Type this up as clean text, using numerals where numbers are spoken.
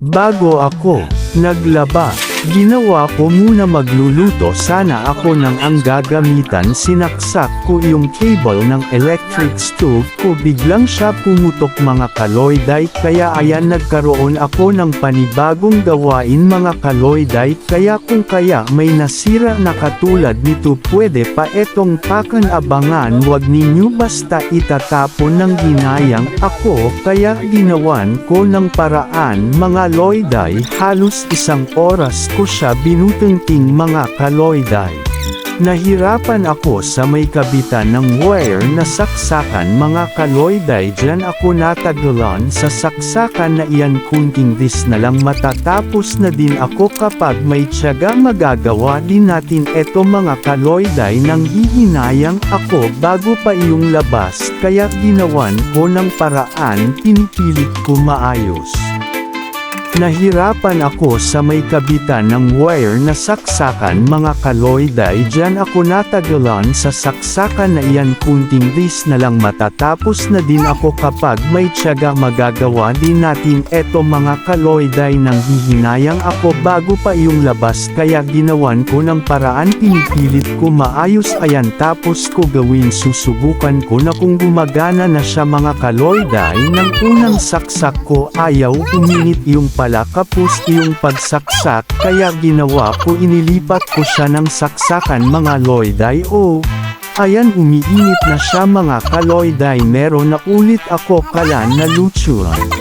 Bago ako naglaba, ginawa ko muna magluluto sana ako ng ang gagamitan, sinaksak ko yung cable ng electric stove ko, biglang siya pumutok mga kaloyday, kaya ayan nagkaroon ako ng panibagong gawain mga kaloyday, kaya kung kaya may nasira na katulad nito pwede pa etong pakan-abangan, wag ninyo basta itatapon ng ginayang ako, kaya ginawan ko ng paraan mga loyday, halos isang oras ko siya binutunting mga kaloyday. Nahirapan ako sa may kabitan ng wire na saksakan mga kaloyday, dyan ako natagalan sa saksakan na iyan, kunting this na lang matatapos na din ako, kapag may tiyaga magagawa din natin eto mga kaloyday, nang hihinayang ako bago pa iyong labas, kaya ginawan ko ng paraan, pinipilit ko maayos. Nahirapan ako sa may kabitan ng wire na saksakan mga kaloyday, dyan ako natagalan sa saksakan na iyan, kunting this na lang matatapos na din ako, kapag may tiyaga magagawa din natin eto mga kaloyday, nang hihinayang ako bago pa iyong labas, kaya ginawan ko ng paraan, pinipilit ko maayos, ayan tapos ko gawin, susubukan ko na kung gumagana na siya mga kaloyday. Nang unang saksak ko ayaw uminit yung pala, kapos yung pagsaksak, kaya ginawa ko inilipat ko siya ng saksakan mga loyday, ayan umiinit na siya mga kaloyday, meron na ulit ako kalan na lutsuran.